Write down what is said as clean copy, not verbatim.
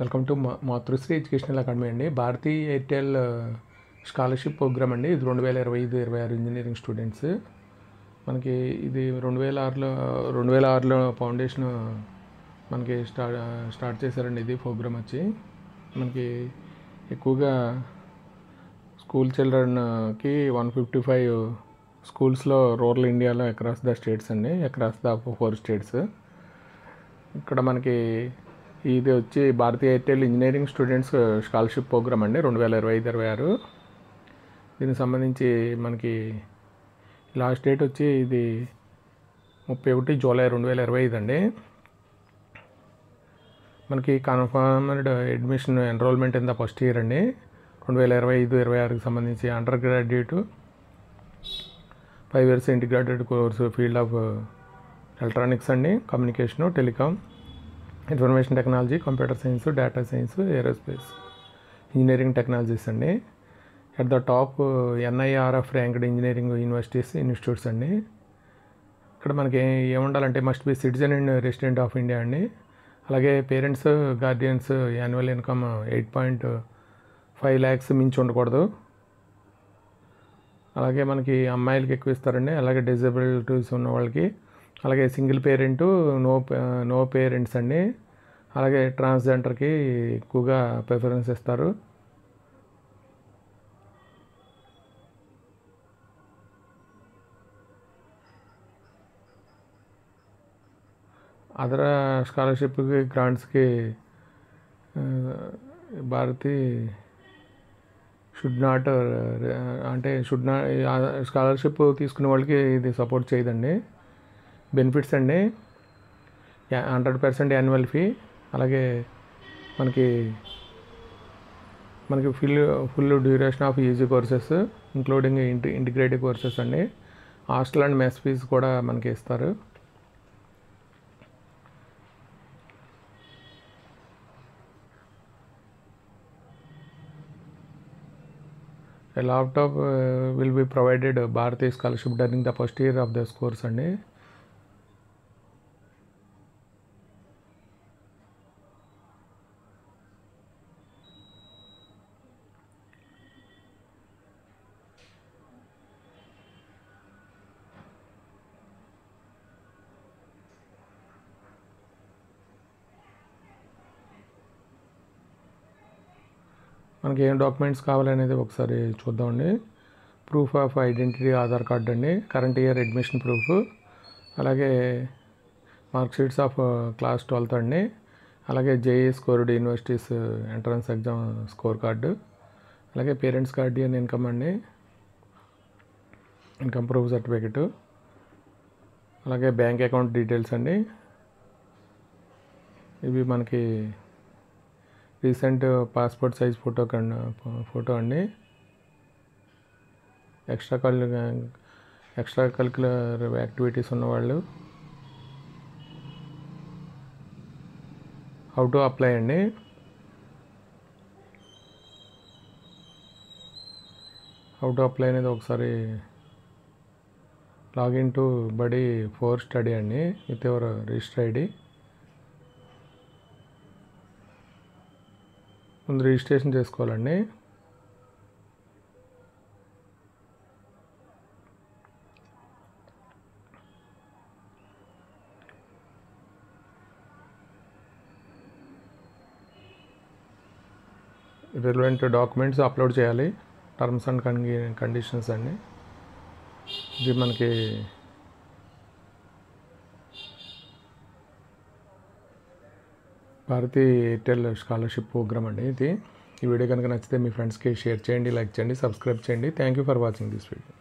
Welcome to Matrusri educational academy అండి. భారతీయ Airtel scholarship programme అండి. ఇది 2025-26 ఇంజనీరింగ్ స్టూడెంట్స్. మనకి ఇది 2006లో ఫౌండేషన్ మనకి స్టార్ట్ చేశారండి. ఇది ప్రోగ్రామ్ వచ్చి మనకి ఎక్కువగా స్కూల్ చిల్డ్రన్కి 155 స్కూల్స్లో రూరల్ ఇండియాలో అక్రాస్ ద స్టేట్స్ అండి, అక్రాస్ ద 4 స్టేట్స్. ఇక్కడ మనకి ఇది వచ్చి Bharti Airtel engineering students scholarship programme అండి 2025-26. దీనికి సంబంధించి మనకి లాస్ట్ డేట్ వచ్చి ఇది 31 జూలై 2025 అండి. మనకి confirmed admission enrolment in the first year అండి 2025-26కి సంబంధించి undergraduate 5 years integrated course field of electronics అండి, communication, telecom, information technology, computer science, data science, aerospace engineering technologies అండి. At the top NIRF ranked engineering universities institutes అండి. ఇక్కడ మనకి ఏముండాలంటే must be citizen and resident of India అండి. అలాగే parents guardians annual income 8.5 lakhs మించి ఉండకూడదు. అలాగే మనకి అమ్మాయిలకి ఎక్కువ ఇస్తారండి. అలాగే డిజబిలిటీస్ ఉన్న వాళ్ళకి, అలాగే సింగిల్ పేరెంట్, నో పేరెంట్స్ అండి. అలాగే ట్రాన్స్జెండర్కి ఎక్కువగా ప్రిఫరెన్స్ ఇస్తారు. అదర్ స్కాలర్షిప్కి గ్రాంట్స్కి భారతి షుడ్ నాట్ స్కాలర్షిప్ తీసుకునే వాళ్ళకి ఇది సపోర్ట్ చేయదండి. బెనిఫిట్స్ అండి 100% యాన్యువల్ ఫీ. అలాగే మనకి full duration off easy courses including integrated courses అండి. హాస్టల్ అండ్ మెస్ ఫీజ్ కూడా మనకి ఇస్తారు. A laptop will be provided Bharati scholarship during the first year of this course అండి. మనకి ఏం డాక్యుమెంట్స్ కావాలనేది ఒకసారి చూద్దామండి. Proof of identity Aadhaar card అండి, కరెంట్ ఇయర్ అడ్మిషన్ ప్రూఫ్, అలాగే మార్క్షీట్స్ ఆఫ్ క్లాస్ 12th అండి, అలాగే JEE scored universities entrance exam score card, అలాగే పేరెంట్స్ గార్డియన్ ఇన్కమ్ అండి, ఇన్కమ్ ప్రూఫ్ సర్టిఫికెట్, అలాగే బ్యాంక్ అకౌంట్ డీటెయిల్స్ అండి. ఇవి మనకి రీసెంట్ పాస్పోర్ట్ సైజ్ ఫోటో అండి. ఎక్స్ట్రా కరిక్యులర్ యాక్టివిటీస్ ఉన్నవాళ్ళు, హౌ టు అప్లై అండి. హౌ టు అప్లై అనేది ఒకసారి లాగిన్ టు బడి 4 స్టడీ అండి విత్ యువర్ రిజిస్టర్ ID. ముందు రిజిస్ట్రేషన్ చేసుకోవాలండి. రిలవెంట్ డాక్యుమెంట్స్ అప్లోడ్ చేయాలి. టర్మ్స్ అండ్ కండిషన్స్ అండి. ఇది మనకి భారతీయ ఎయిర్టెల్ స్కాలర్షిప్ ప్రోగ్రామ్ అండి ఇది. ఈ వీడియో కనుక నచ్చితే మీ ఫ్రెండ్స్కి షేర్ చేయండి, లైక్ చేయండి, సబ్స్క్రైబ్ చేయండి. Thank you for watching this video.